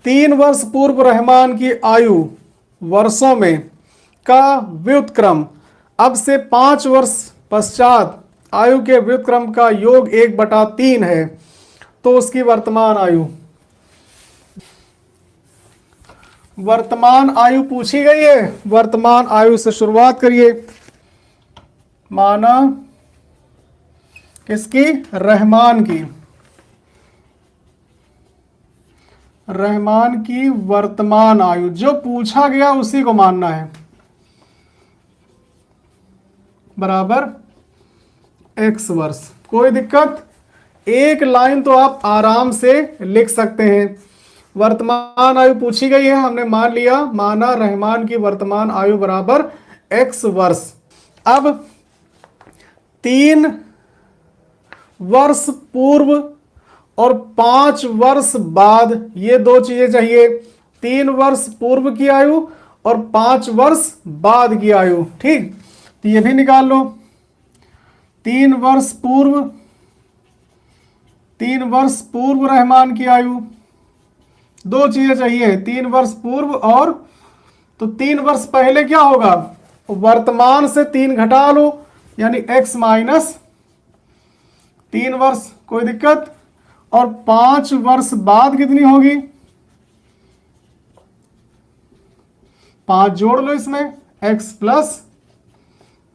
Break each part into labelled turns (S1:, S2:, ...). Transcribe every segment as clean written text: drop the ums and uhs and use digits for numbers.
S1: 3 वर्ष पूर्व रहमान की आयु वर्षों में का व्युत्क्रम अब से 5 वर्ष पश्चात आयु के व्युत्क्रम का योग 1/3 है, तो उसकी वर्तमान आयु पूछी गई है। वर्तमान आयु से शुरुआत करिए। माना किसकी? रहमान की वर्तमान आयु, जो पूछा गया उसी को मानना है, बराबर x वर्ष। कोई दिक्कत? एक लाइन तो आप आराम से लिख सकते हैं। वर्तमान आयु पूछी गई है, हमने मान लिया, माना रहमान की वर्तमान आयु बराबर x वर्ष। अब 3 वर्ष पूर्व और 5 वर्ष बाद, ये दो चीजें चाहिए। 3 वर्ष पूर्व की आयु और 5 वर्ष बाद की आयु। ठीक, तो ये भी निकाल लो। 3 वर्ष पूर्व रहमान की आयु, दो चीजें चाहिए, 3 वर्ष पूर्व और, तो 3 वर्ष पहले क्या होगा? वर्तमान से 3 घटा लो, यानी x माइनस 3 वर्ष। कोई दिक्कत? और 5 वर्ष बाद कितनी होगी? 5 जोड़ लो इसमें, x प्लस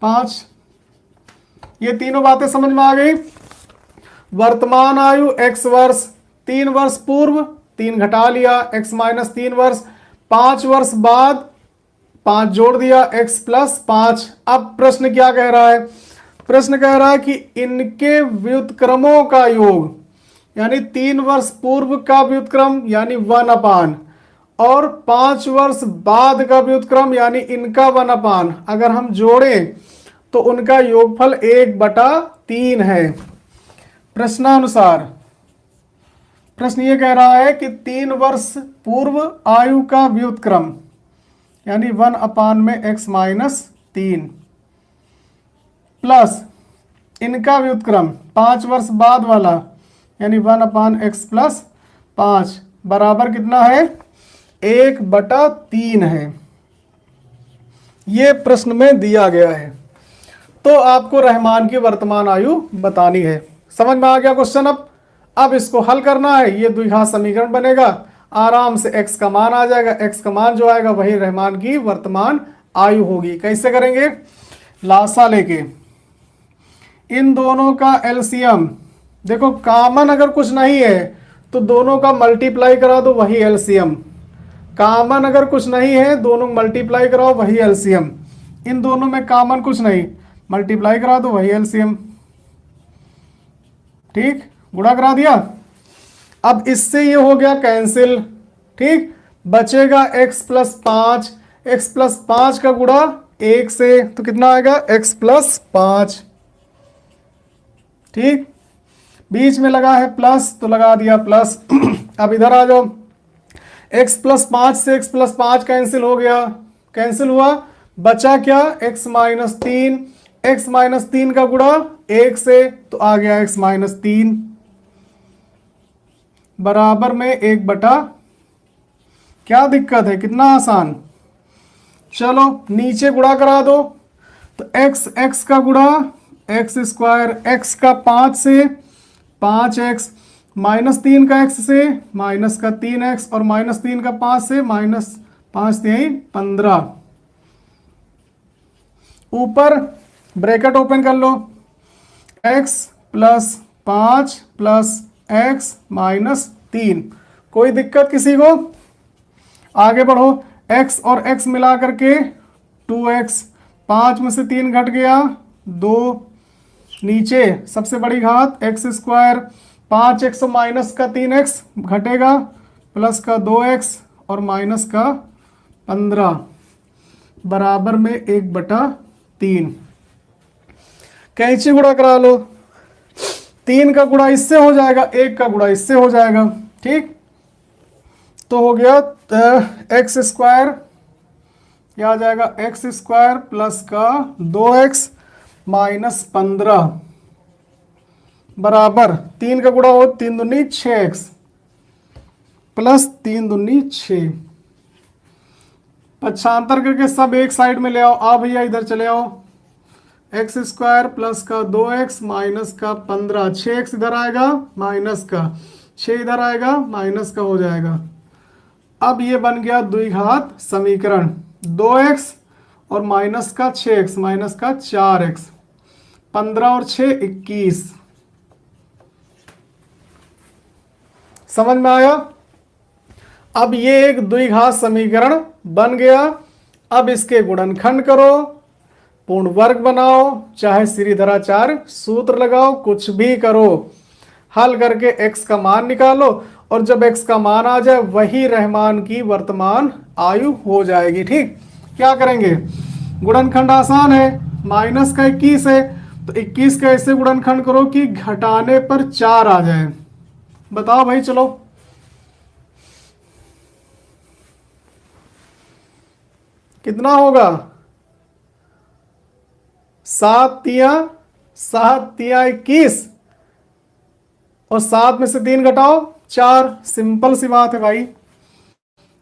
S1: 5। ये तीनों बातें समझ में आ गई। वर्तमान आयु x वर्ष, 3 वर्ष पूर्व 3 घटा लिया, x माइनस 3 वर्ष, 5 वर्ष बाद 5 जोड़ दिया, x प्लस 5। अब प्रश्न क्या कह रहा है? प्रश्न कह रहा है कि इनके व्युत्क्रमों का योग, यानी 3 वर्ष पूर्व का व्युत्क्रम यानी 1/, और 5 वर्ष बाद का व्युत्क्रम यानी इनका 1/, अगर हम जोड़ें तो उनका योगफल 1/3 है। प्रश्नानुसार प्रश्न ये कह रहा है कि 3 वर्ष पूर्व आयु का व्युत्क्रम यानी 1/, में x माइनस 3 प्लस इनका व्युत्क्रम 5 वर्ष बाद वाला यानी 1/x प्लस 5 बराबर कितना है? 1/3 है। ये प्रश्न में दिया गया है। तो आपको रहमान की वर्तमान आयु बतानी है। समझ में आ गया क्वेश्चन? अब इसको हल करना है। ये द्विघात समीकरण बनेगा, आराम से x का मान आ जाएगा। x का मान जो आएगा वही रहमान की वर्तमान आयु होगी। कैसे करेंगे? लासा लेके इन दोनों का एलसीएम, देखो कॉमन अगर कुछ नहीं है तो दोनों का मल्टीप्लाई करा दो, वही एलसीएम। कॉमन अगर कुछ नहीं है, दोनों मल्टीप्लाई कराओ, वही एलसीएम। इन दोनों में कॉमन कुछ नहीं, मल्टीप्लाई करा दो, वही एलसीएम। ठीक, गुणा करा दिया। अब इससे ये हो गया कैंसिल। ठीक, बचेगा x प्लस 5। x प्लस 5 का गुणा 1 से, तो कितना आएगा? x plus 5। ठीक, बीच में लगा है प्लस तो लगा दिया प्लस। अब इधर आ जाओ, x प्लस 5 से x प्लस 5 कैंसिल हो गया, कैंसिल हुआ, बचा क्या? x minus 3। x माइनस 3 का गुणा 1 से, तो आ गया x माइनस 3 बराबर में 1/, क्या दिक्कत है? कितना आसान। चलो नीचे गुणा करा दो, तो x का गुणा x स्क्वायर, x का 5 से 5x, माइनस 3 का x से माइनस का 3x, और माइनस 3 का 5 से माइनस 5 3 15। ऊपर ब्रैकेट ओपन कर लो, x plus 5 plus x minus 3। कोई दिक्कत किसी को? आगे बढ़ो, x और x मिला करके 2x, 5 में से 3 घट गया 2, नीचे सबसे बड़ी घात x स्क्वायर, 5x और माइनस का 3x घटेगा, प्लस का 2x और माइनस का 15 बराबर में 1/3। कैंची गुणा करा लो, 3 का गुणा इससे हो जाएगा, 1 का गुणा इससे हो जाएगा। ठीक, तो हो गया x स्क्वायर, क्या आ जाएगा? x स्क्वायर प्लस का 2x माइनस 15 बराबर 3 का गुणा हो 3 दूनी 6x। प्लस 3 दूनी 6। पक्षांतर करके सब एक साइड में ले आओ। आ भैया इधर चले आओ। एक्स स्क्वायर प्लस का 2x माइनस का 15, 6x इधर आएगा माइनस का 6 इधर आएगा माइनस का हो जाएगा। अब ये बन गया द्विघात समीकरण, 2x और माइनस का 6x माइनस का 4x, 15 और 6 21। समझ में आया? अब ये एक द्विघात समीकरण बन गया। अब इसके गुणनखंड करो, पूर्ण वर्ग बनाओ, चाहे श्रीधराचार्य सूत्र लगाओ, कुछ भी करो। हल करके x का मान निकालो और जब x का मान आ जाए वही रहमान की वर्तमान आयु हो जाएगी। ठीक, क्या करेंगे? गुणनखंड आसान है, माइनस का 21 है तो 21 का ऐसे गुणनखंड करो कि घटाने पर 4 आ जाए। बताओ भाई, चलो कितना होगा? 7 तिया 21 और 7 में से 3 घटाओ 4। सिंपल सी बात है भाई।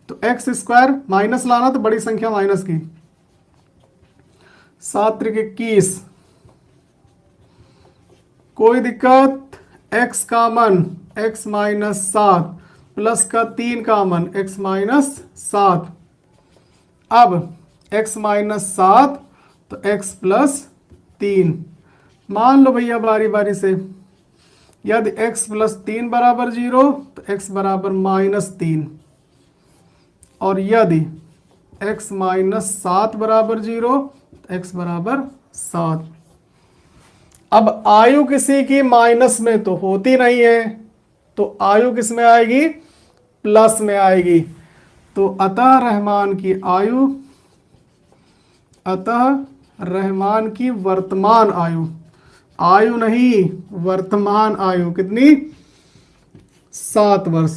S1: तो एक्स स्क्वायर माइनस लाना तो बड़ी संख्या माइनस की, 7 त्रिक 21। कोई दिक्कत? एक्स कामन, एक्स माइनस 7 प्लस का 3 कामन, एक्स माइनस 7। अब x माइनस 7 तो x प्लस 3। मान लो भैया बारी बारी से, यदि x प्लस 3 बराबर 0 तो x बराबर माइनस 3, और यदि x माइनस 7 बराबर 0 तो x बराबर 7। अब आयु किसी की माइनस में तो होती नहीं है, तो आयु किस में आएगी? प्लस में आएगी। तो अतः रहमान की वर्तमान आयु, आयु नहीं वर्तमान आयु कितनी? 7 वर्ष।